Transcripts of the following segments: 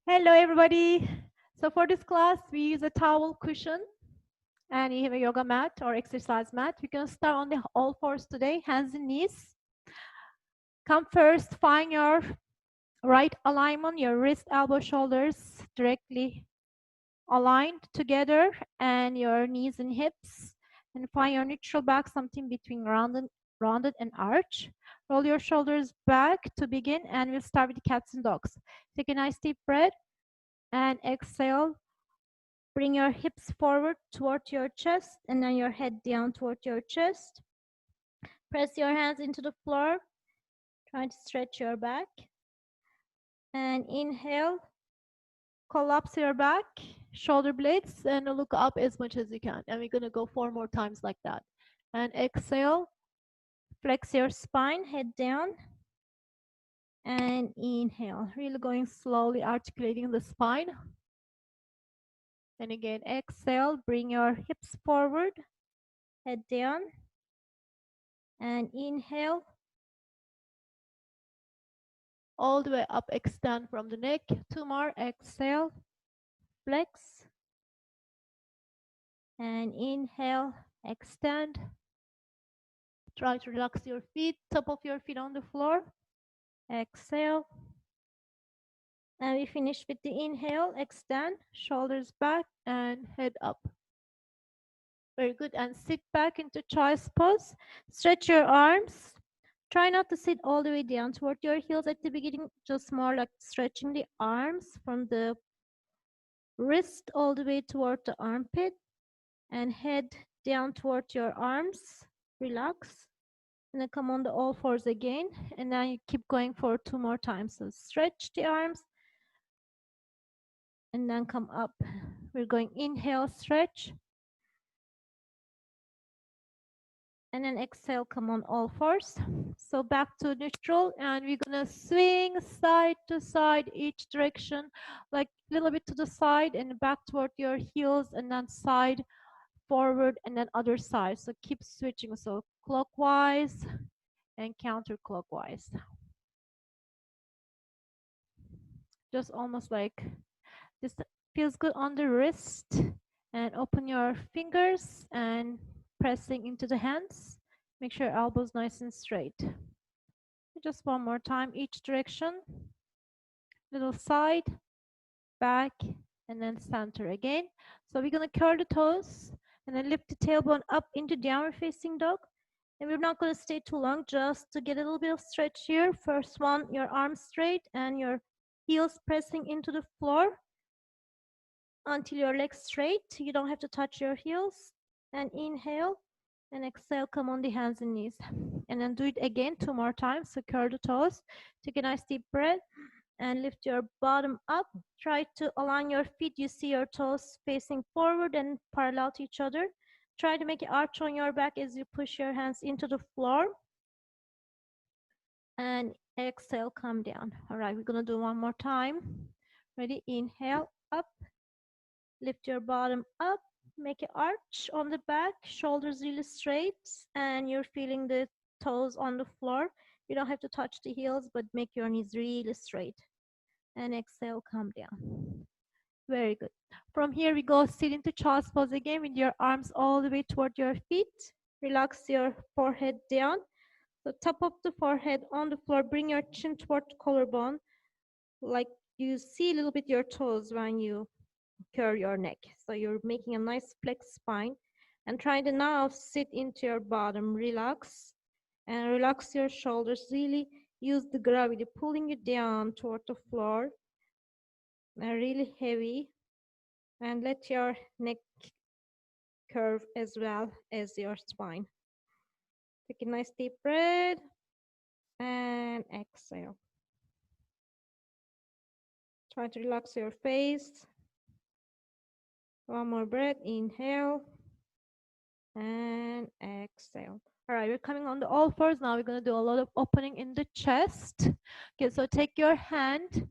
Hello, everybody. So for this class, we use a towel cushion and you have a yoga mat or exercise mat. We're going to start on the all fours today, hands and knees. Come first, find your right alignment, your wrist, elbow, shoulders directly aligned together and your knees and hips. And find your neutral back, something between rounded and arch. Roll your shoulders back to begin and we'll start with the cats and dogs. Take a nice deep breath and exhale. Bring your hips forward toward your chest and then your head down toward your chest. Press your hands into the floor. Try to stretch your back. And inhale, collapse your back, shoulder blades, and look up as much as you can. And we're going to go 4 more times like that. And exhale, flex your spine, head down. And inhale, really going slowly, articulating the spine. And again, exhale, bring your hips forward, head down. And inhale, all the way up, extend from the neck. 2 more, exhale, flex. And inhale, extend. Try to relax your feet, top of your feet on the floor. Exhale. And we finish with the inhale, extend, shoulders back and head up. Very good. And sit back into child's pose. Stretch your arms. Try not to sit all the way down toward your heels at the beginning, just more like stretching the arms from the wrist all the way toward the armpit and head down toward your arms. Relax. And then come on the all fours again. And then you keep going for 2 more times. So stretch the arms and then come up. We're going inhale, stretch. And then exhale, come on all fours. So back to neutral and we're gonna swing side to side each direction, like a little bit to the side and back toward your heels and then side, forward and then other side. So keep switching. So clockwise and counterclockwise. Just almost like this feels good on the wrist and open your fingers and pressing into the hands. Make sure elbows nice and straight. Just 1 more time, each direction. Little side, back, and then center again. So we're gonna curl the toes and then lift the tailbone up into downward facing dog. And we're not gonna stay too long, just to get a little bit of stretch here. First one, your arms straight and your heels pressing into the floor until your legs straight. You don't have to touch your heels. And inhale and exhale, come on the hands and knees. And then do it again 2 more times. So curl the toes. Take a nice deep breath and lift your bottom up. Try to align your feet. You see your toes facing forward and parallel to each other. Try to make an arch on your back as you push your hands into the floor. And exhale, come down. All right, we're gonna do 1 more time. Ready? Inhale, up. Lift your bottom up. Make an arch on the back, shoulders really straight, and you're feeling the toes on the floor. You don't have to touch the heels, but make your knees really straight. And exhale, come down. Very good. From here, we go sit into child's pose again with your arms all the way toward your feet. Relax your forehead down. So top of the forehead on the floor, bring your chin toward the collarbone, like you see a little bit your toes when you curl your neck. So you're making a nice flex spine and try to now sit into your bottom. Relax and relax your shoulders. Really use the gravity pulling you down toward the floor. Really heavy, and let your neck curve as well as your spine. Take a nice deep breath and exhale. Try to relax your face. 1 more breath. Inhale and exhale. All right, we're coming on the all fours now. We're going to do a lot of opening in the chest. Okay, so take your hand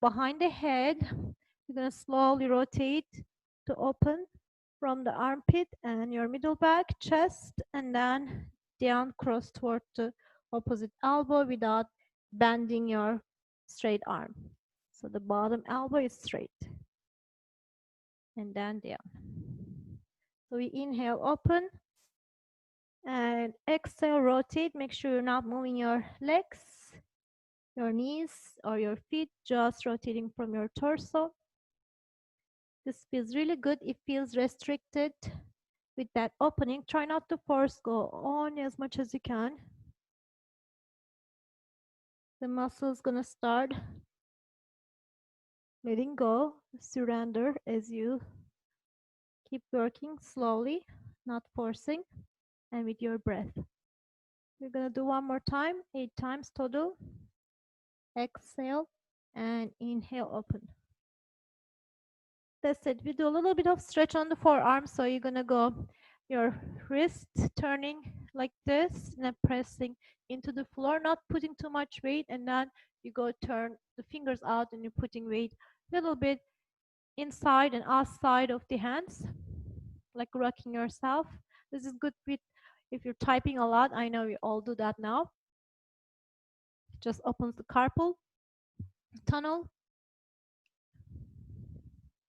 behind the head. You're going to slowly rotate to open from the armpit and your middle back, chest, and then down, cross toward the opposite elbow without bending your straight arm. So the bottom elbow is straight. And then down. So we inhale, open. And exhale, rotate. Make sure you're not moving your legs, your knees, or your feet, just rotating from your torso. This feels really good. It feels restricted with that opening. Try not to force, go on as much as you can. The muscle's gonna start letting go, surrender as you keep working slowly, not forcing, and with your breath. We're gonna do one more time, 8 times total. Exhale and inhale, open. That's it. We do a little bit of stretch on the forearm. So you're gonna go your wrist turning like this and then pressing into the floor, not putting too much weight, and then you go turn the fingers out and you're putting weight a little bit inside and outside of the hands, like rocking yourself. This is good with if you're typing a lot. I know we all do that now. Just opens the carpal tunnel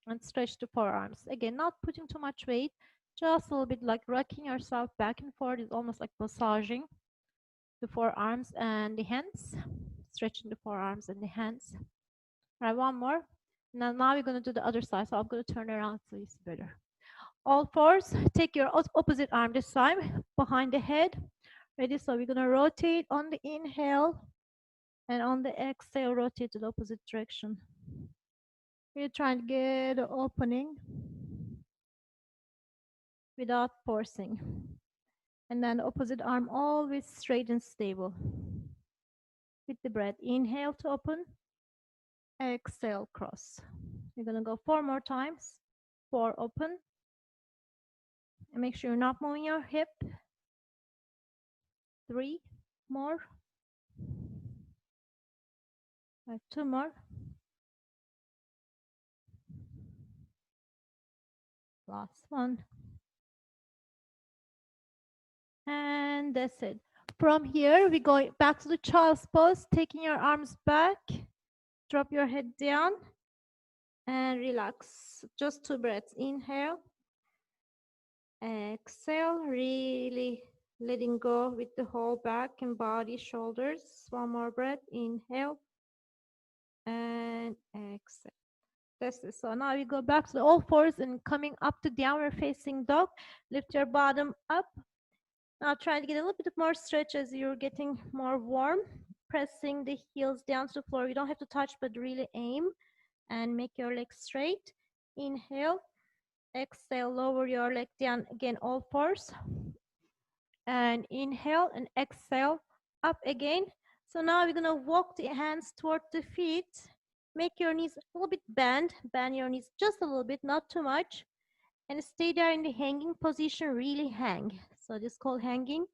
and stretch the forearms. Again, not putting too much weight, just a little bit like rocking yourself back and forth. It's almost like massaging the forearms and the hands, stretching the forearms and the hands. All right, one more. Now we're going to do the other side. So I'm going to turn around so you see better. All fours, take your opposite arm this time behind the head. Ready? So we're going to rotate on the inhale and on the exhale, rotate to the opposite direction. We're trying to get an opening without forcing. And then the opposite arm always straight and stable. With the breath, inhale to open, exhale, cross. You're gonna go 4 more times. 4, open. And make sure you're not moving your hip. 3 more. 2 more. Last one. And that's it. From here, we go back to the child's pose, taking your arms back. Drop your head down and relax. Just 2 breaths. Inhale. Exhale, really letting go with the whole back and body, shoulders. 1 more breath. Inhale and exhale. That's it. So now you go back to the all fours and coming up to downward facing dog. Lift your bottom up. Now try to get a little bit more stretch as you're getting more warm. Pressing the heels down to the floor. You don't have to touch, but really aim and make your legs straight. Inhale. Exhale, lower your leg down again, all fours. And inhale and exhale, up again. So now we're gonna walk the hands toward the feet. Make your knees a little bit bend. Bend your knees just a little bit, not too much. And stay there in the hanging position, really hang. So this is called hanging.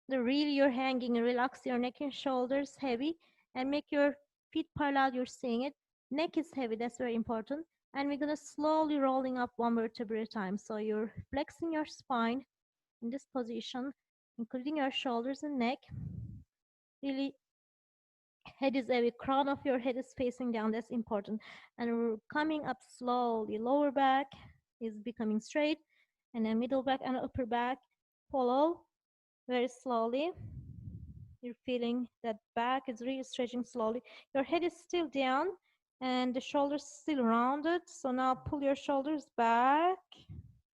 Really you're hanging, relax your neck and shoulders heavy and make your feet parallel, you're seeing it. Neck is heavy, that's very important. And we're gonna slowly rolling up 1 vertebra at a time. So you're flexing your spine in this position, including your shoulders and neck. Really, head is heavy, crown of your head is facing down, that's important. And we're coming up slowly, lower back is becoming straight, and then middle back and upper back follow very slowly. You're feeling that back is really stretching slowly. Your head is still down and the shoulders still rounded. So now pull your shoulders back,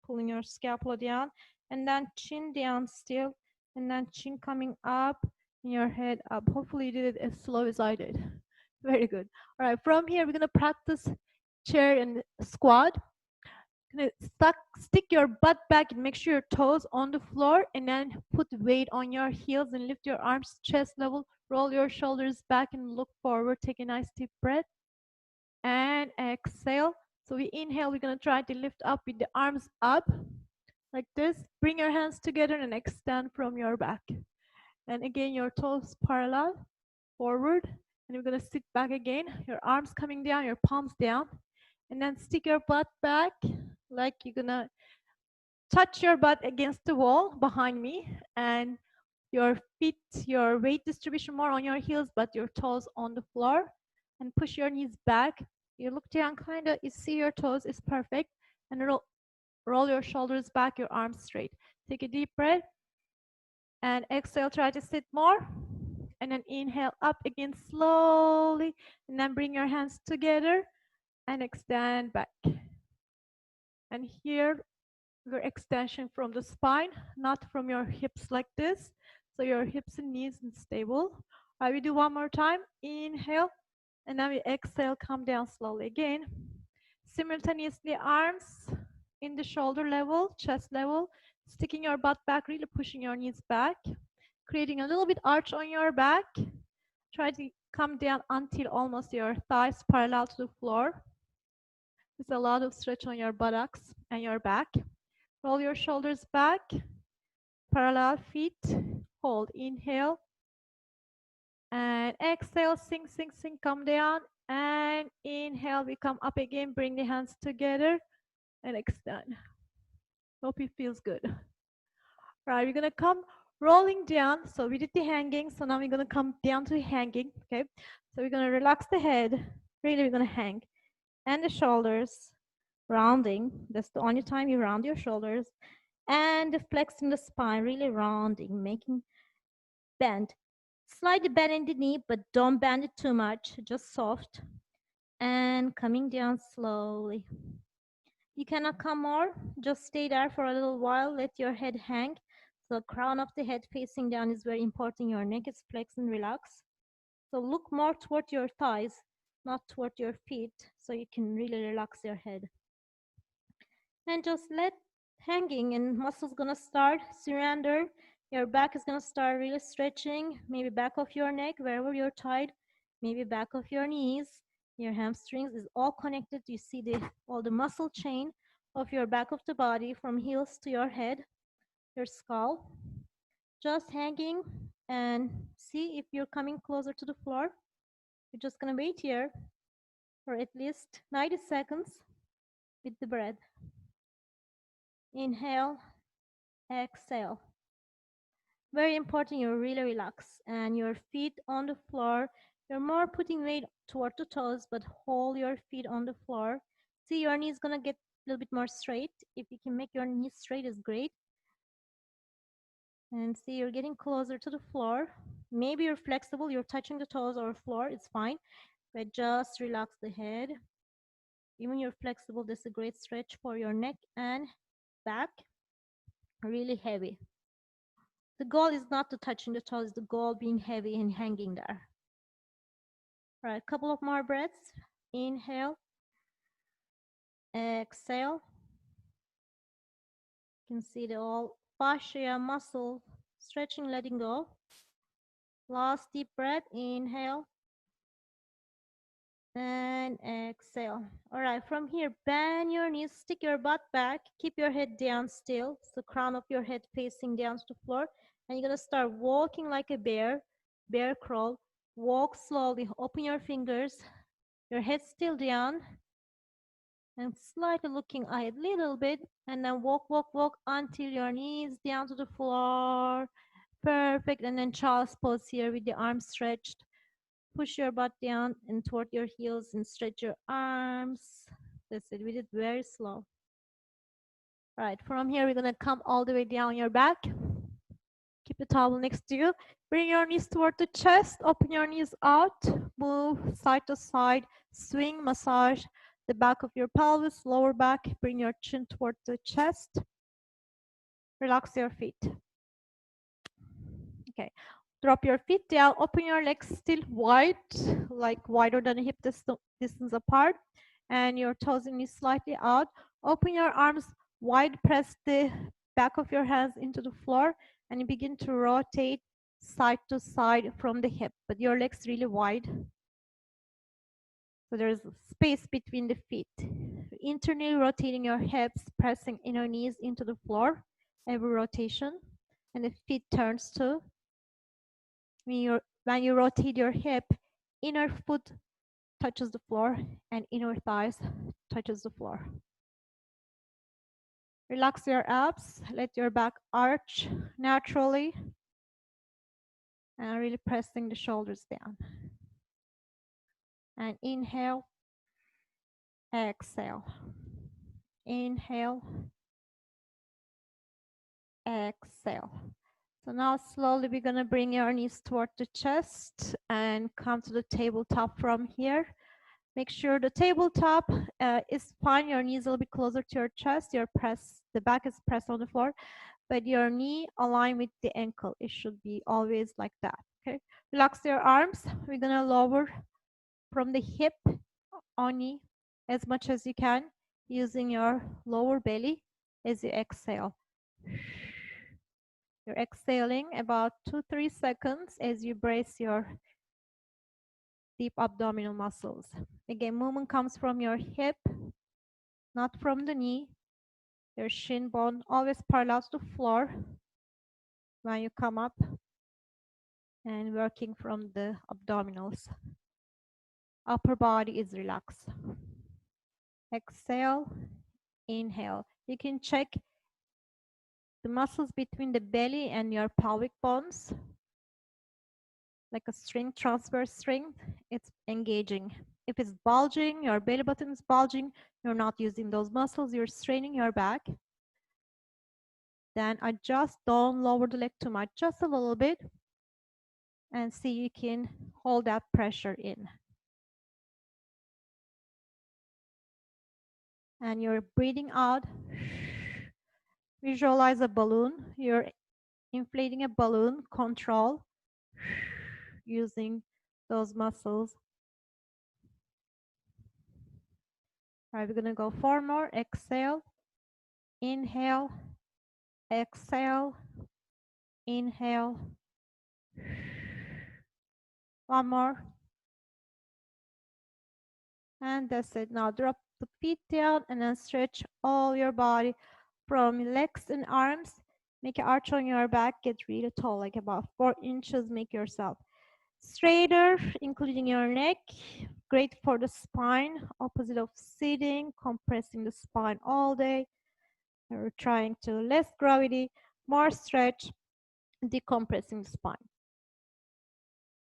pulling your scapula down, and then chin down still, and then chin coming up and your head up. Hopefully you did it as slow as I did. Very good. All right, from here we're gonna practice chair and squat. Gonna stick your butt back and make sure your toes on the floor, and then put weight on your heels and lift your arms chest level. Roll your shoulders back and look forward. Take a nice deep breath and exhale. So we inhale, we're gonna try to lift up with the arms up like this. Bring your hands together and extend from your back. And again, your toes parallel forward. And we're gonna sit back again. Your arms coming down, your palms down. And then stick your butt back like you're gonna touch your butt against the wall behind me, and your feet, your weight distribution more on your heels, but your toes on the floor. and push your knees back. You look down, kind of, you see your toes is perfect, and roll your shoulders back, your arms straight. Take a deep breath and exhale, try to sit more. And then inhale up again slowly, and then bring your hands together and extend back. And here, your extension from the spine, not from your hips like this. So your hips and knees are stable. We do one more time. Inhale, and then we exhale, come down slowly again. Simultaneously, arms in the shoulder level, chest level, sticking your butt back, really pushing your knees back, creating a little bit arch on your back. Try to come down until almost your thighs parallel to the floor. There's a lot of stretch on your buttocks and your back. Roll your shoulders back, parallel feet, hold, inhale, and exhale, sink, sink, sink, come down, and inhale, we come up again, bring the hands together, and extend. Hope it feels good. Right, we're gonna come rolling down. So we did the hanging, so now we're gonna come down to hanging, okay? So we're gonna relax the head, really we're gonna hang, and the shoulders, rounding. That's the only time you round your shoulders. And flexing the spine, really rounding, making bend. Slightly bend in the knee, but don't bend it too much, just soft. And coming down slowly. You cannot come more, just stay there for a little while, let your head hang. So crown of the head facing down is very important. Your neck is flexed and relaxed. So look more toward your thighs, not toward your feet, so you can really relax your head. And just let hanging, and muscles gonna start surrender. Your back is gonna start really stretching, maybe back of your neck wherever you're tied, maybe back of your knees. Your hamstrings is all connected. You see all the muscle chain of your back of the body from heels to your head, your skull. Just hanging, and see if you're coming closer to the floor. You're just gonna wait here for at least 90 seconds with the breath. Inhale, exhale. Very important, you really relax and your feet on the floor. You're more putting weight toward the toes, but hold your feet on the floor. See, your knees gonna get a little bit more straight. If you can make your knees straight, is great. And see, you're getting closer to the floor. Maybe you're flexible, you're touching the toes or floor, it's fine. But just relax the head. Even you're flexible, this is a great stretch for your neck and back. Really heavy. The goal is not to touching the toes, the goal being heavy and hanging there. All right, a couple of more breaths. Inhale, exhale. You can see the all fascia muscle stretching, letting go. Last deep breath, inhale and exhale. All right, from here, bend your knees, stick your butt back, keep your head down still, so crown of your head facing down to the floor. And you're gonna start walking like a bear crawl. Walk slowly, open your fingers, your head still down, and slightly looking ahead a little bit, and then walk, walk, walk until your knees down to the floor. Perfect. And then child's pose here with the arms stretched. Push your butt down and toward your heels and stretch your arms. That's it. We did very slow. All right, from here, we're gonna come all the way down your back. Keep the towel next to you. Bring your knees toward the chest. Open your knees out. Move side to side. Swing, massage the back of your pelvis, lower back. Bring your chin toward the chest. Relax your feet. Okay. Drop your feet down. Open your legs still wide, like wider than a hip distance apart. And your toes and knees slightly out. Open your arms wide. Press the back of your hands into the floor. And you begin to rotate side to side from the hip. But your legs really wide. So there's space between the feet. Internally rotating your hips, pressing inner knees into the floor. Every rotation. And the feet turns to. When you rotate your hip, inner foot touches the floor and inner thighs touches the floor. Relax your abs, let your back arch naturally, and really pressing the shoulders down. And inhale, exhale. Inhale, exhale. So now slowly we're gonna bring your knees toward the chest and come to the tabletop from here. Make sure the tabletop is fine. Your knees a little bit closer to your chest. The back is pressed on the floor, but your knee align with the ankle. It should be always like that. Okay. Relax your arms. We're gonna lower from the hip only as much as you can, using your lower belly as you exhale. You're exhaling about 2-3 seconds as you brace your deep abdominal muscles. Again, movement comes from your hip, not from the knee. Your shin bone always parallel to the floor when you come up, and working from the abdominals. Upper body is relaxed. Exhale, inhale. You can check the muscles between the belly and your pelvic bones, like a string, transverse string. It's engaging. If it's bulging, your belly button is bulging, you're not using those muscles, you're straining your back. Then adjust, don't lower the leg too much, just a little bit, and see you can hold that pressure in. And you're breathing out. Visualize a balloon. You're inflating a balloon, control, using those muscles. All right, we're gonna go 4 more. Exhale, inhale, exhale, inhale. 1 more. And that's it. Now drop the feet down and then stretch all your body from legs and arms. Make an arch on your back. Get really tall, like about 4 inches. Make yourself straighter, including your neck. Great for the spine. Opposite of sitting, compressing the spine all day. We're trying to less gravity, more stretch, decompressing the spine.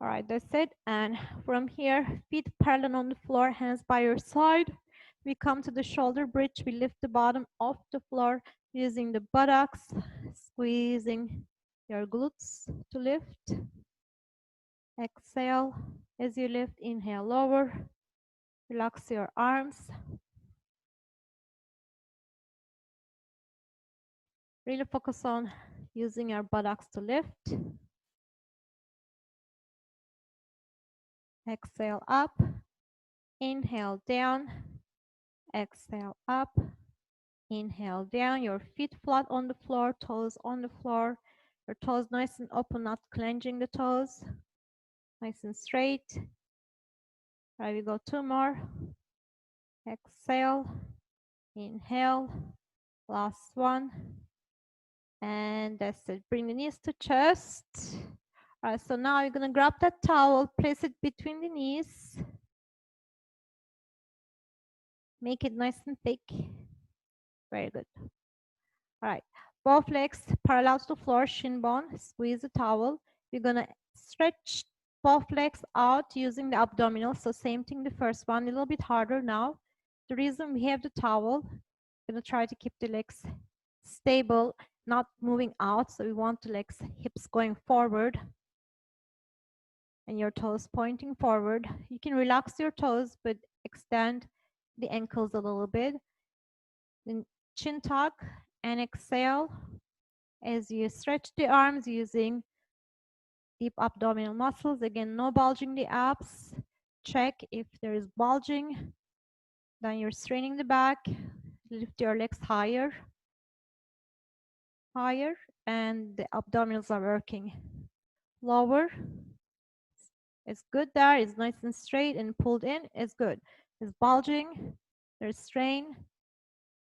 All right, that's it. And from here, feet parallel on the floor, hands by your side. We come to the shoulder bridge. We lift the bottom off the floor using the buttocks, squeezing your glutes to lift. Exhale as you lift. Inhale, lower. Relax your arms. Really focus on using your buttocks to lift. Exhale up. Inhale down. Exhale up. Inhale down. Your feet flat on the floor, toes on the floor. Your toes nice and open, not clenching the toes. Nice and straight. All right, we go 2 more. Exhale. Inhale. Last one. And that's it. Bring the knees to chest. All right, so now you're gonna grab that towel, place it between the knees. Make it nice and thick. Very good. All right, both legs parallel to the floor, shin bone, squeeze the towel. You're gonna stretch both legs out using the abdominals. So same thing, the first one, a little bit harder now. The reason we have the towel, we're gonna try to keep the legs stable, not moving out. So we want the legs, hips going forward and your toes pointing forward. You can relax your toes, but extend the ankles a little bit. Then chin tuck and exhale as you stretch the arms using deep abdominal muscles. Again, no bulging the abs. Check if there is bulging. Then you're straining the back. Lift your legs higher, higher, and the abdominals are working. Lower. It's good there. It's nice and straight and pulled in. It's good. It's bulging. There's strain.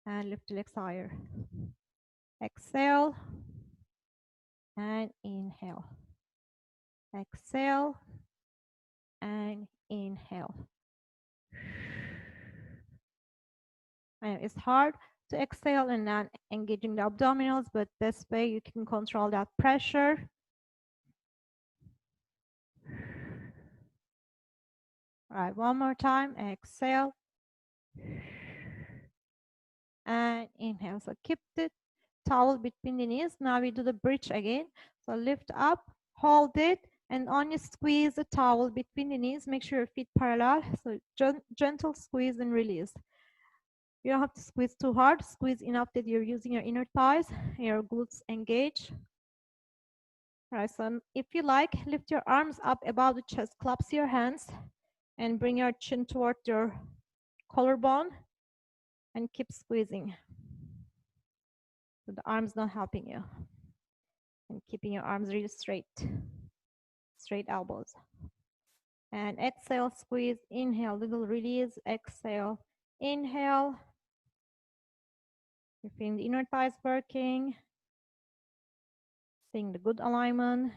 And lift the legs higher. Exhale. And inhale. Exhale. And inhale. And it's hard to exhale and then engaging the abdominals, but this way you can control that pressure. All right, one more time. Exhale. And inhale. So keep the towel between the knees. Now we do the bridge again. So lift up, hold it, and only squeeze the towel between the knees. Make sure your feet parallel. So gentle squeeze and release. You don't have to squeeze too hard. Squeeze enough that you're using your inner thighs, your glutes engage. All right, so if you like, lift your arms up above the chest, collapse your hands, and bring your chin toward your collarbone, and keep squeezing. So the arm's not helping you. And keeping your arms really straight elbows. And exhale, squeeze, inhale, little release, exhale, inhale. You're feeling the inner thighs working, seeing the good alignment.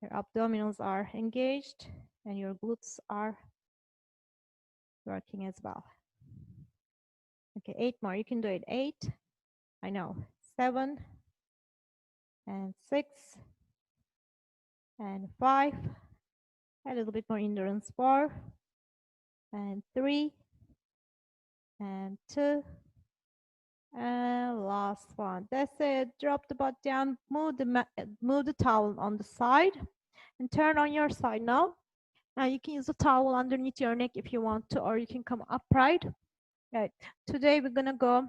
Your abdominals are engaged and your glutes are working as well. Okay, 8 more. You can do it. 8. I know. 7 and 6 and 5. A little bit more endurance. 4 and 3 and 2 and last one. That's it. Drop the butt down. Move the towel on the side and turn on your side now. Now you can use the towel underneath your neck if you want to, or you can come upright. Right. Today we're gonna go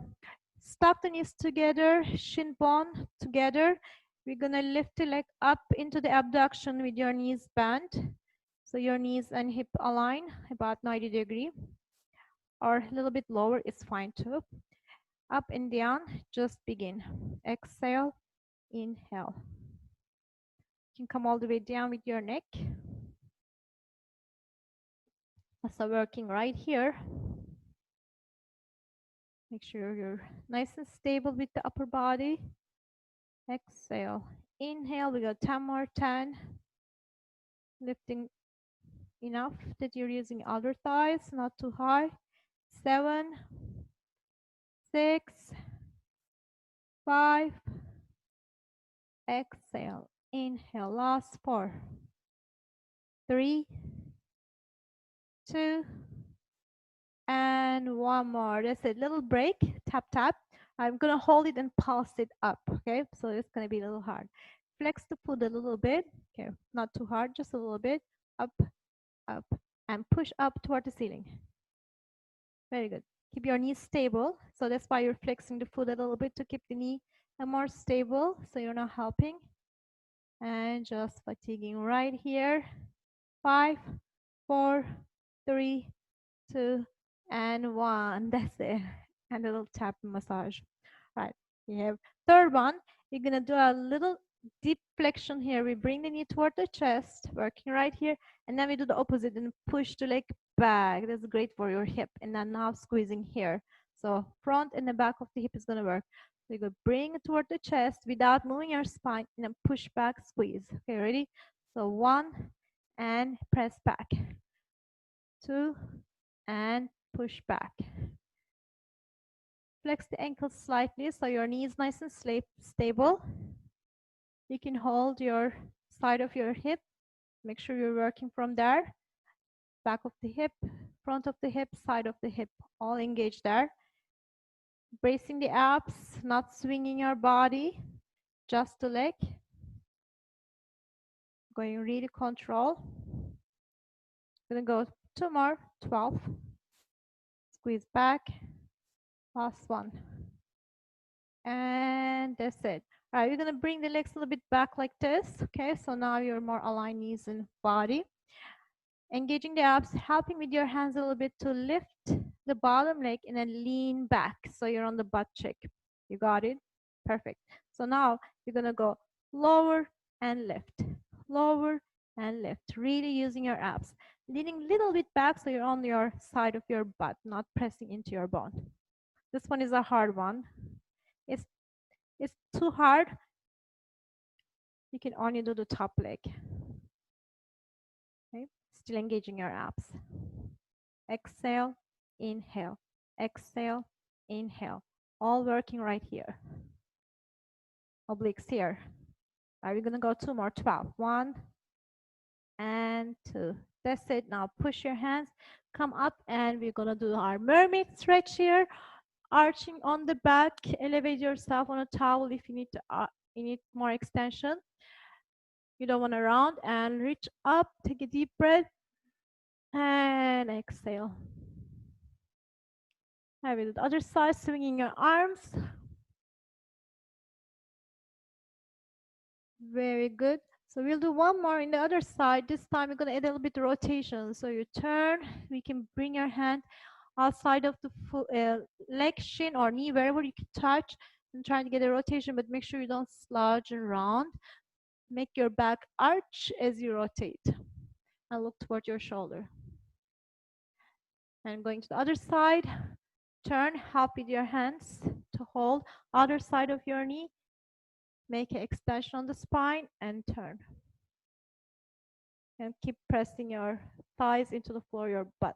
stop the knees together, shin bone together. We're gonna lift the leg up into the abduction with your knees bent. So your knees and hip align about 90 degrees, or a little bit lower is fine too. Up and down, just begin. Exhale, inhale. You can come all the way down with your neck. So working right here. Make sure you're nice and stable with the upper body. Exhale, inhale. We got 10 more. 10. Lifting enough that you're using outer thighs, not too high. 7, 6, 5. Exhale, inhale. Last 4, 3, 2, and 1 more. That's it. Little break. Tap, tap. I'm going to hold it and pulse it up. Okay, so it's going to be a little hard. Flex the foot a little bit. Okay, not too hard, just a little bit. Up, up, and push up toward the ceiling. Very good. Keep your knees stable. So that's why you're flexing the foot a little bit, to keep the knee more stable, so you're not helping. And just fatiguing right here. 5, 4, 3, 2, and 1. That's it. And a little tap massage. All right. We have third one. You're gonna do a little deep flexion here. We bring the knee toward the chest, working right here, and then we do the opposite and push the leg back. That's great for your hip. And then now squeezing here. So front and the back of the hip is gonna work. So you go bring it toward the chest without moving your spine, and then push back, squeeze. Okay, ready? So 1 and press back. 2 and push back. Flex the ankles slightly so your knee is nice and stable. You can hold your side of your hip. Make sure you're working from there. Back of the hip, front of the hip, side of the hip, all engaged there. Bracing the abs, not swinging your body, just the leg. Going really control. Gonna go 2 more, 12. Squeeze back. Last one. And that's it. All right, you're gonna bring the legs a little bit back like this. Okay, so now you're more aligned knees and body. Engaging the abs, helping with your hands a little bit to lift the bottom leg and then lean back. So you're on the butt cheek. You got it? Perfect. So now you're gonna go lower and lift, lower and lift, really using your abs. Leaning a little bit back so you're on your side of your butt, not pressing into your bone. This one is a hard one. It's too hard. You can only do the top leg. Okay, still engaging your abs. Exhale, inhale, exhale, inhale. All working right here. Obliques here. Are we gonna go 2 more? 12. 1 and 2. That's it. Now push your hands, come up, and we're gonna do our mermaid stretch here. Arching on the back, elevate yourself on a towel if you need more extension. You don't want to round, and reach up, take a deep breath, and exhale. Have it the other side, swinging your arms. Very good. So we'll do one more in the other side. This time we're going to add a little bit of rotation. So you turn, we can bring your hand outside of the leg, shin, or knee, wherever you can touch, and try to get a rotation, but make sure you don't slouch around. Make your back arch as you rotate and look toward your shoulder. And going to the other side, turn, help with your hands to hold other side of your knee. Make an extension on the spine and turn. And keep pressing your thighs into the floor, your butt.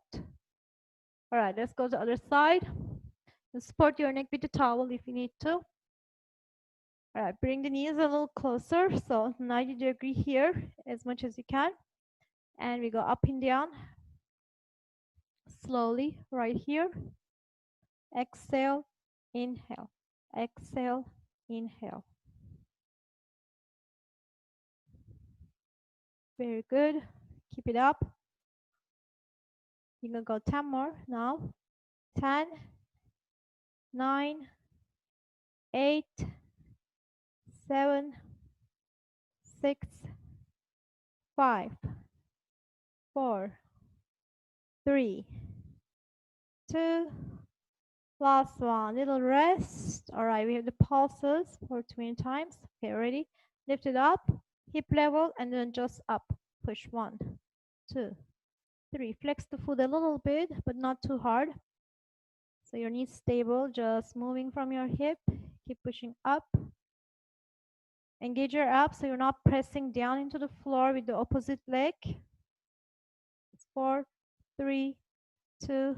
All right, let's go to the other side. And support your neck with the towel if you need to. All right, bring the knees a little closer. So 90-degree here as much as you can. And we go up and down. Slowly, right here. Exhale, inhale. Exhale, inhale. Very good. Keep it up. You're going to go 10 more now. 10, 9, 8, 7, 6, 5, 4, 3, 2, last one. Little rest. All right, we have the pulses for 20 times. Okay, ready? Lift it up, hip level, and then just up. Push 1, 2, 3. Flex the foot a little bit, but not too hard. So your knees stable, just moving from your hip. Keep pushing up. Engage your abs so you're not pressing down into the floor with the opposite leg. It's 4, 3, 2,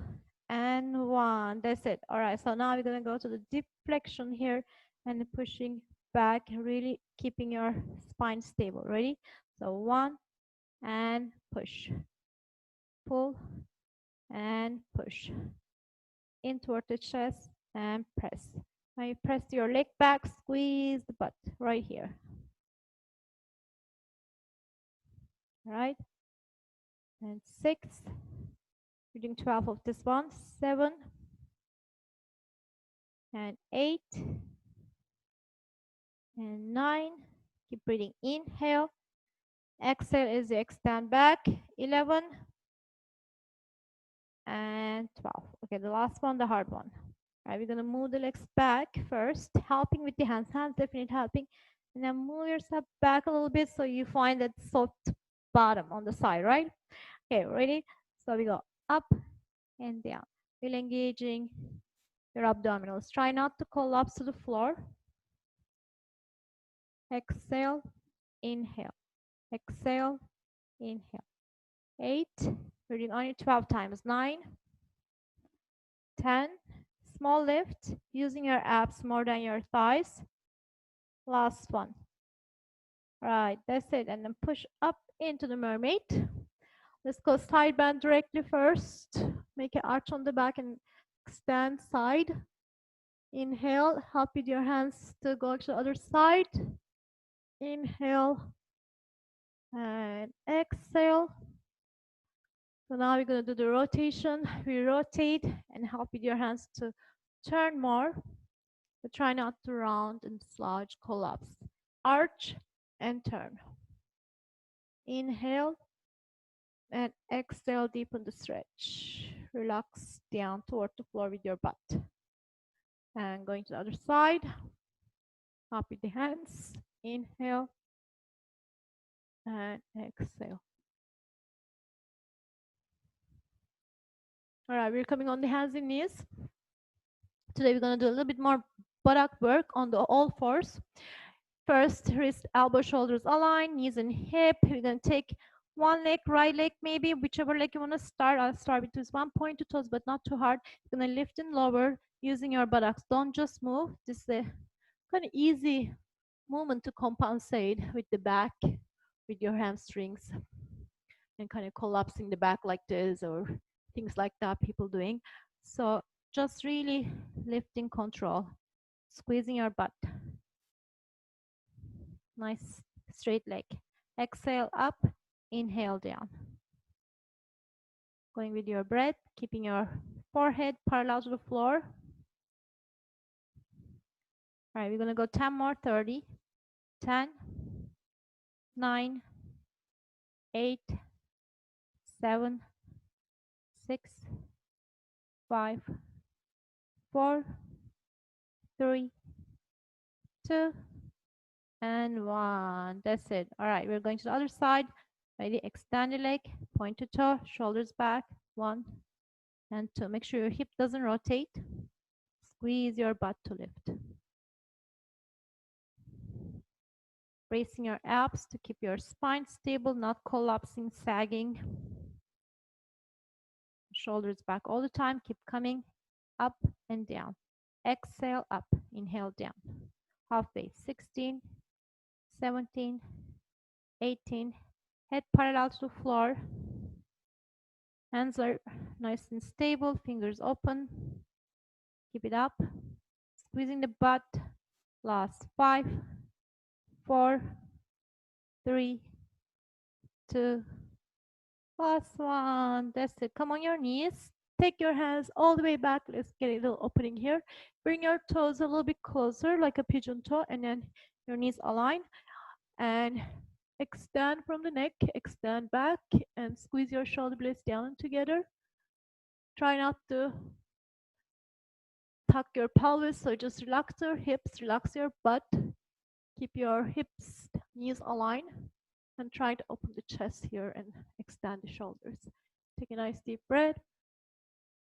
and 1. That's it. All right, so now we're going to go to the deep flexion here and pushing back, really keeping your spine stable. Ready? So 1 and push. Pull and push. In toward the chest and press. Now you press your leg back, squeeze the butt right here. All right? And 6. We're doing 12 of this one. 7 and 8 and 9. Keep breathing. Inhale. Exhale as you extend back. 11 and 12. Okay, the last one, the hard one. All right, we're going to move the legs back first, helping with the hands. Hands definitely helping. And then move yourself back a little bit so you find that soft bottom on the side, right? Okay, ready? So we go up and down. Feel engaging your abdominals. Try not to collapse to the floor. Exhale, inhale. Exhale, inhale. 8. We're doing only 12 times. 9, 10. Small lift, using your abs more than your thighs. Last one. All right, that's it. And then push up into the mermaid. Let's go side bend directly first. Make an arch on the back and extend side. Inhale, help with your hands to go to the other side. Inhale and exhale. So now we're going to do the rotation. We rotate and help with your hands to turn more, but try not to round and slouch, collapse. Arch and turn. Inhale and exhale, deepen the stretch. Relax down toward the floor with your butt. And going to the other side. Up with the hands. Inhale and exhale. All right, we're coming on the hands and knees. Today we're going to do a little bit more buttock work on the all fours. First, wrist, elbow, shoulders align, knees and hip. We're going to take one leg, right leg maybe, whichever leg you want to start. I'll start with this one, point to toes, but not too hard. You're going to lift and lower using your buttocks. Don't just move. This is a kind of easy movement to compensate with the back, with your hamstrings. and kind of collapsing the back like this or things like that people doing. So just really lifting control, squeezing your butt. Nice straight leg. Exhale up, inhale down. Going with your breath, keeping your forehead parallel to the floor. All right, we're gonna go 10 more, 30. 10, 9, 8, 7, 6, 5, 4, 3, 2, and 1. That's it. All right, we're going to the other side. Ready? Extend the leg, point to toe, shoulders back. 1 and 2. Make sure your hip doesn't rotate. Squeeze your butt to lift. Bracing your abs to keep your spine stable, not collapsing, sagging. Shoulders back all the time. Keep coming up and down. Exhale up, inhale down. Halfway, 16, 17, 18. Head parallel to the floor. Hands are nice and stable, fingers open. Keep it up. Squeezing the butt. Last 5, 4, 3, 2, last 1. That's it. Come on your knees. Take your hands all the way back. Let's get a little opening here. Bring your toes a little bit closer, like a pigeon toe, and then your knees align. And extend from the neck, extend back, and squeeze your shoulder blades down together. Try not to tuck your pelvis, so just relax your hips, relax your butt. Keep your hips, knees aligned, and try to open the chest here and extend the shoulders. Take a nice deep breath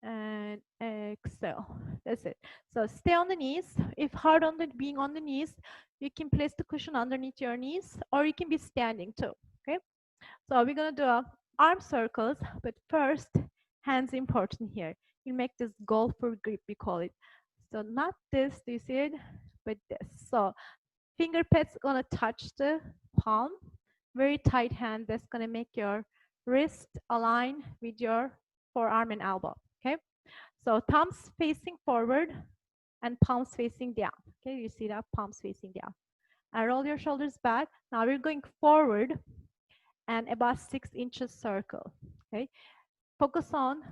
and exhale. That's it. So stay on the knees. If hard on being on the knees, you can place the cushion underneath your knees, or you can be standing too. Okay. So we're gonna do arm circles, but first, hands important here. You make this golfer grip, we call it. So not this, do you see it? But this. So finger pads gonna touch the palm. Very tight hand. That's gonna make your wrist align with your forearm and elbow. Okay. So thumbs facing forward and palms facing down. Okay, you see that? Palms facing down. And roll your shoulders back. Now we're going forward and about 6 inches circle. Okay. Focus on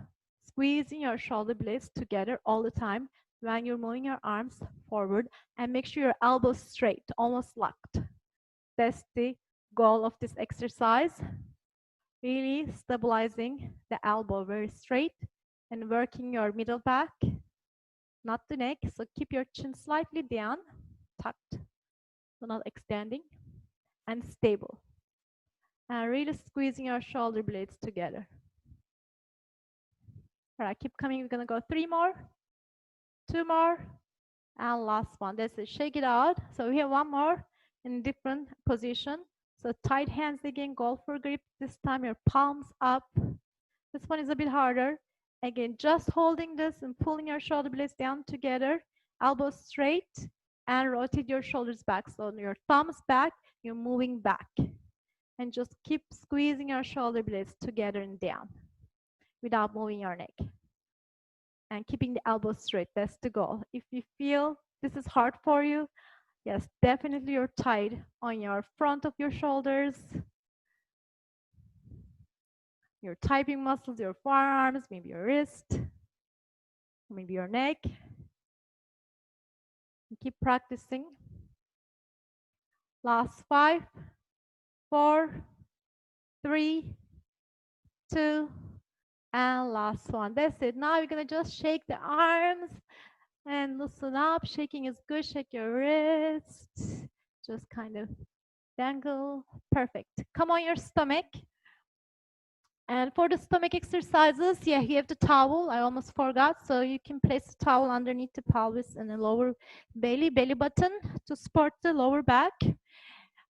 squeezing your shoulder blades together all the time when you're moving your arms forward, and make sure your elbows straight, almost locked. That's the goal of this exercise. Really stabilizing the elbow very straight and working your middle back, not the neck. So keep your chin slightly down, tucked, so not extending, and stable. And really squeezing your shoulder blades together. All right, keep coming. We're gonna go 3 more, 2 more, and last one. That's it. Shake it out. So we have 1 more in different position. So tight hands again, golfer grip. This time your palms up. This one is a bit harder. Again, just holding this and pulling your shoulder blades down together, elbows straight, and rotate your shoulders back. So your thumbs back, you're moving back. And just keep squeezing your shoulder blades together and down without moving your neck. And keeping the elbows straight, that's the goal. If you feel this is hard for you, yes, definitely you're tight on your front of your shoulders, your typing muscles, your forearms, maybe your wrist, maybe your neck. And keep practicing. Last 5, 4, 3, 2, and last one. That's it. Now you're gonna just shake the arms and loosen up. Shaking is good. Shake your wrists. Just kind of dangle. Perfect. Come on your stomach. And for the stomach exercises, yeah, you have the towel. I almost forgot. So you can place the towel underneath the pelvis and the lower belly button to support the lower back.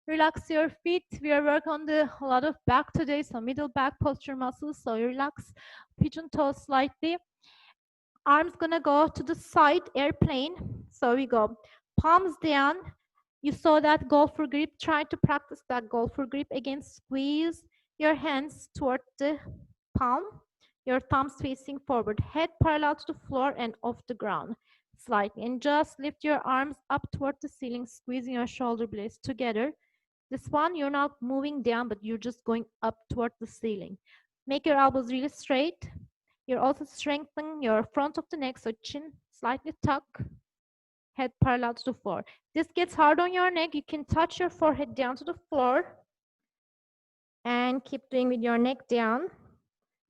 Relax your feet. We are working on a lot of back today, so middle back posture muscles. So you relax, pigeon toes slightly. Arms gonna go to the side, airplane. So we go palms down. You saw that golfer grip. Try to practice that golfer grip again. Squeeze Your hands toward the palm, your thumbs facing forward, head parallel to the floor and off the ground slightly. And just lift your arms up toward the ceiling, squeezing your shoulder blades together. This one, you're not moving down, but you're just going up toward the ceiling. Make your elbows really straight. You're also strengthening your front of the neck, so chin slightly tuck, head parallel to the floor. This gets hard on your neck. You can touch your forehead down to the floor and keep doing with your neck down,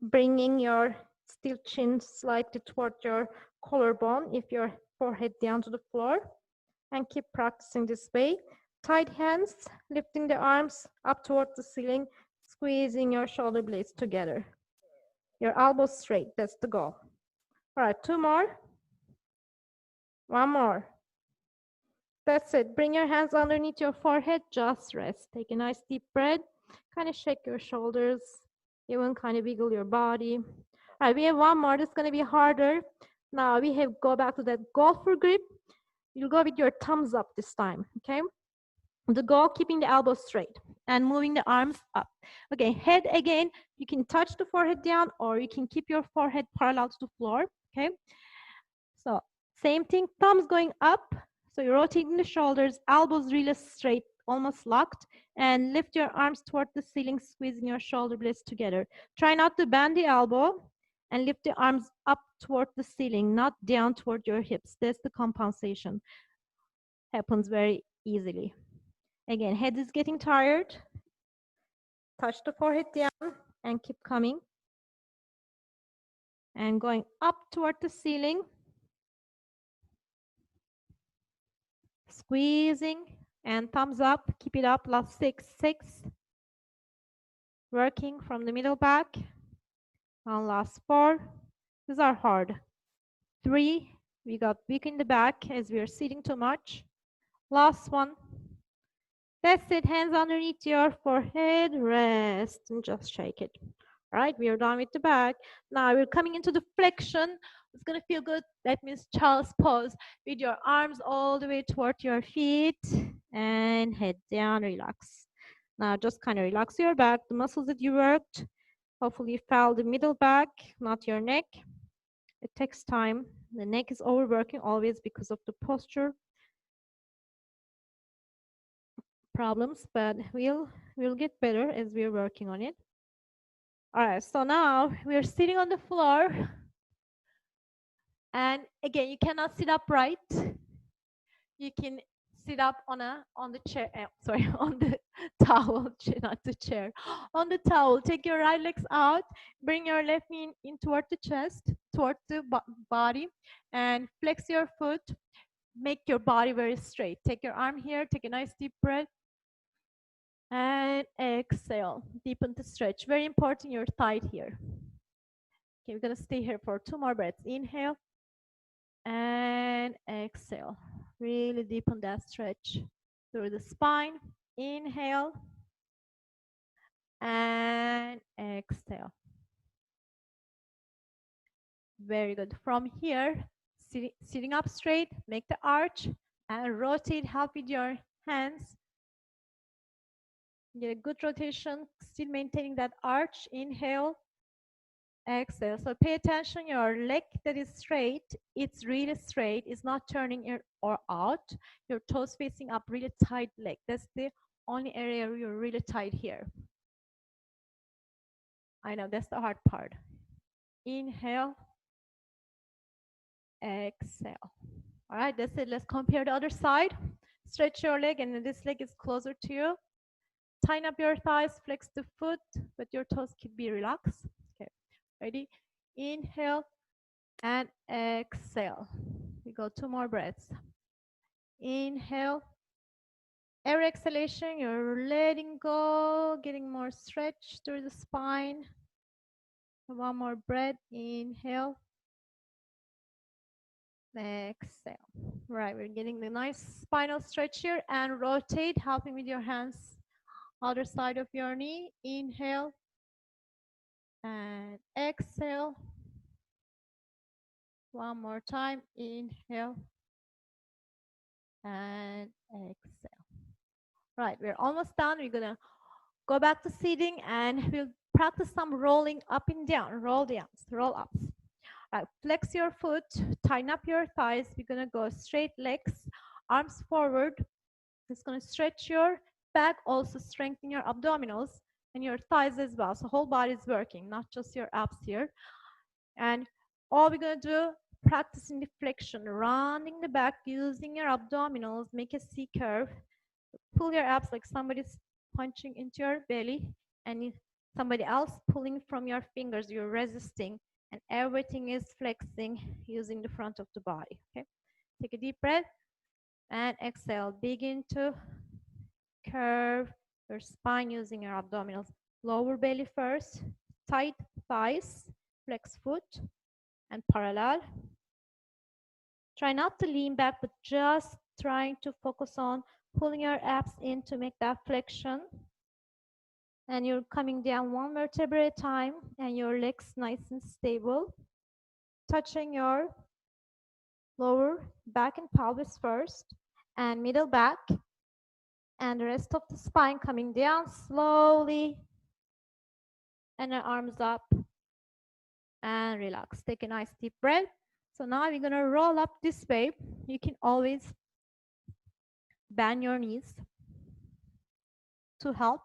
bringing your still chin slightly toward your collarbone if your forehead down to the floor, and keep practicing this way. Tight hands, lifting the arms up toward the ceiling, squeezing your shoulder blades together. Your elbows straight, that's the goal. All right, 2 more. 1 more. That's it. Bring your hands underneath your forehead, just rest. Take a nice deep breath. Kind of shake your shoulders. Even kind of wiggle your body. All right, we have 1 more. This is going to be harder. Now we have go back to that golfer grip. You'll go with your thumbs up this time, okay? The goal, keeping the elbows straight and moving the arms up. Okay, head again. You can touch the forehead down or you can keep your forehead parallel to the floor, okay? So same thing, thumbs going up. So you're rotating the shoulders, elbows really straight, almost locked, and lift your arms toward the ceiling, squeezing your shoulder blades together. Try not to bend the elbow and lift the arms up toward the ceiling, not down toward your hips. That's the compensation. Happens very easily. Again, head is getting tired. Touch the forehead down and keep coming. And going up toward the ceiling. Squeezing and thumbs up. Keep it up. Last 6, 6. Working from the middle back. And last 4. These are hard. 3. We got weak in the back as we are sitting too much. Last one. That's it. Hands underneath your forehead. Rest and just shake it. All right, we are done with the back. Now we're coming into the flexion. It's going to feel good. That means child's pose with your arms all the way toward your feet and head down, relax. Now just kind of relax your back, the muscles that you worked. Hopefully you felt the middle back, not your neck. It takes time. The neck is overworking always because of the posture problems, but we'll get better as we're working on it. All right, so now we're sitting on the floor. And again, you cannot sit upright. You can sit up on the chair, sorry, on the towel, not the chair, on the towel. Take your right legs out, bring your left knee in toward the chest, toward the body, and flex your foot. Make your body very straight. Take your arm here, take a nice deep breath, and exhale. Deepen the stretch. Very important, you're tight here. Okay, we're gonna stay here for 2 more breaths. Inhale and exhale. Really deepen that stretch through the spine. Inhale and exhale. Very good. From here, sitting up straight, make the arch and rotate. Help with your hands. Get a good rotation, still maintaining that arch. Inhale, exhale. So pay attention, your leg that is straight, it's really straight. It's not turning in or out. Your toes facing up, really tight leg. That's the only area you're really tight here. I know, that's the hard part. Inhale, exhale. All right, that's it. Let's compare the other side. Stretch your leg, and this leg is closer to you. Tighten up your thighs, flex the foot, but your toes can be relaxed. Okay, ready? Inhale and exhale. We go 2 more breaths. Inhale. Every exhalation, you're letting go, getting more stretch through the spine. 1 more breath. Inhale. Exhale. Right, we're getting the nice spinal stretch here, and rotate, helping with your hands. Other side of your knee. Inhale and exhale. 1 more time. Inhale and exhale. Right, we're almost done. We're gonna Go back to seating and we'll practice some rolling up and down, roll downs, roll ups. Flex your foot, tighten up your thighs. We're gonna go straight legs, arms forward. It's gonna stretch your back, also strengthen your abdominals and your thighs as well. So whole body is working, not just your abs here. And all we're gonna do, practicing the flexion, rounding the back, using your abdominals, make a C curve. Pull your abs like somebody's punching into your belly and somebody else pulling from your fingers. You're resisting and everything is flexing using the front of the body. Okay, take a deep breath and exhale. Begin to curve your spine using your abdominals. Lower belly first, tight thighs, flex foot and parallel. Try not to lean back, but just trying to focus on pulling your abs in to make that flexion. And you're coming down one vertebra at a time and your legs nice and stable. Touching your lower back and pelvis first and middle back. And the rest of the spine coming down slowly. And the arms up and relax. Take a nice deep breath. So now we're gonna roll up this way. You can always bend your knees to help.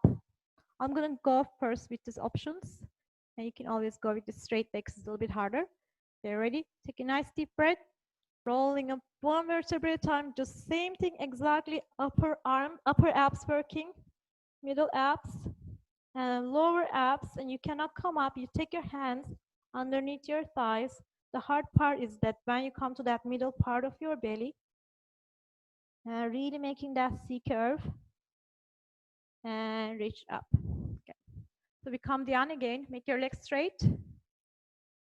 I'm gonna go first with these options. And you can always go with the straight legs, it's a little bit harder. Okay, ready? Take a nice deep breath. Rolling up one vertebra at a time. Just same thing exactly. Upper arm, upper abs working. Middle abs and lower abs. And you cannot come up. You take your hands underneath your thighs. The hard part is that when you come to that middle part of your belly, really making that C curve and reach up. Okay. So we come down again, make your legs straight.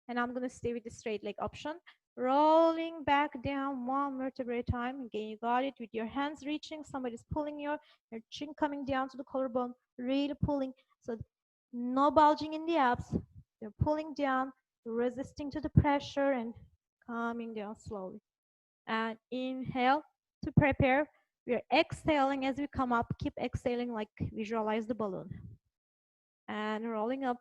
And I'm gonna stay with the straight leg option. Rolling back down one vertebra at a time. Again, you got it with your hands reaching. Somebody's pulling your chin coming down to the collarbone, really pulling. So no bulging in the abs. They're pulling down, resisting to the pressure and coming down slowly. And inhale to prepare. We are exhaling as we come up. Keep exhaling like visualize the balloon. And rolling up.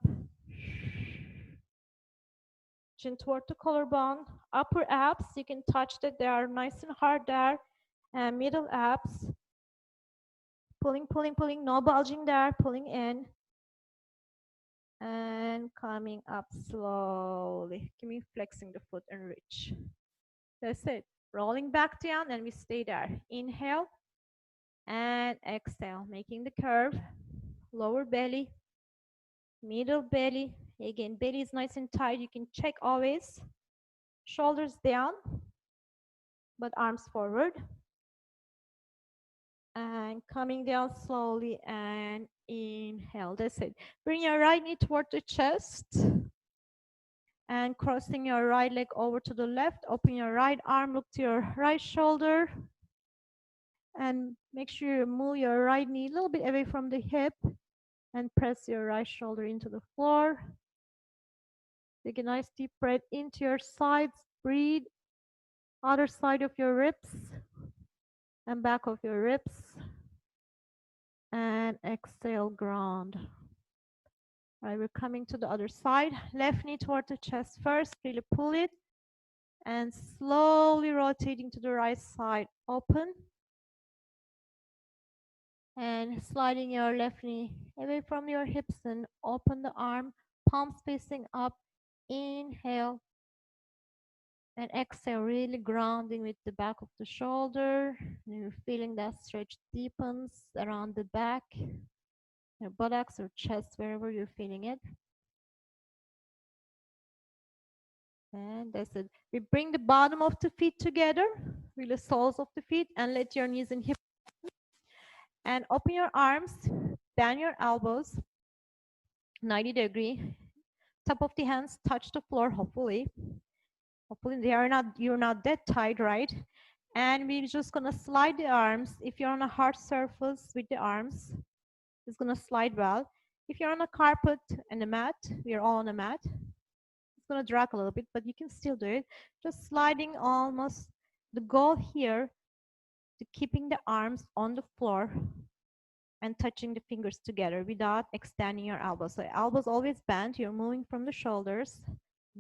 Chin toward the collarbone. Upper abs, you can touch that they are nice and hard there. And middle abs. Pulling, pulling, pulling. No bulging there. Pulling in. And coming up slowly. Give me flexing the foot and reach. That's it. Rolling back down and we stay there. Inhale and exhale. Making the curve. Lower belly. Middle belly. Again, belly is nice and tight. You can check always. Shoulders down, but arms forward. And coming down slowly and inhale. That's it. Bring your right knee toward the chest. And crossing your right leg over to the left. Open your right arm, look to your right shoulder. And make sure you move your right knee a little bit away from the hip. And press your right shoulder into the floor. Take a nice deep breath into your sides. Breathe. Other side of your ribs. And back of your ribs. And exhale, ground. All right, we're coming to the other side. Left knee toward the chest first. Really pull it. And slowly rotating to the right side. Open. And sliding your left knee away from your hips and open the arm. Palms facing up. Inhale. And exhale, really grounding with the back of the shoulder. And you're feeling that stretch deepens around the back, your buttocks or chest, wherever you're feeling it. And that's it. We bring the bottom of the feet together, really soles of the feet, and let your knees and hips. And open your arms, bend your elbows, 90 degree. Top of the hands touch the floor, hopefully. Hopefully you're not that tight, right? And we're just gonna slide the arms. If you're on a hard surface with the arms, it's gonna slide well. If you're on a carpet and a mat, we are all on a mat. It's gonna drag a little bit, but you can still do it. Just sliding almost. The goal here to keeping the arms on the floor and touching the fingers together without extending your elbows. So elbows always bent. You're moving from the shoulders,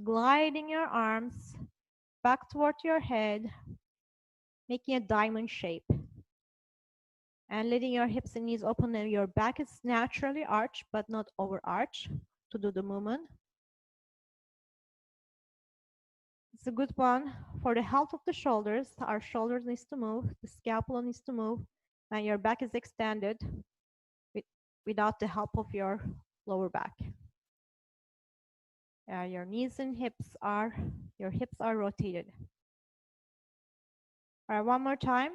gliding your arms back toward your head, making a diamond shape. And letting your hips and knees open, and your back is naturally arched but not over arched to do the movement. It's a good one for the health of the shoulders. Our shoulders needs to move, the scapula needs to move, and your back is extended without the help of your lower back. Your knees and hips are rotated. All right, one more time.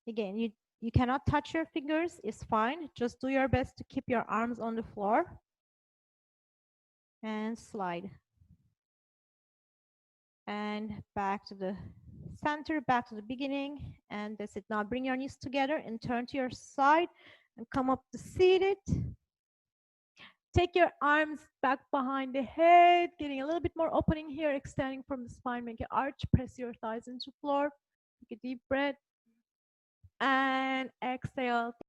Again, you cannot touch your fingers, it's fine. Just do your best to keep your arms on the floor and slide. And back to the center, back to the beginning, and that's it. Now bring your knees together and turn to your side and come up to seated. Take your arms back behind the head, getting a little bit more opening here, extending from the spine, make an arch, press your thighs into the floor. Take a deep breath and exhale.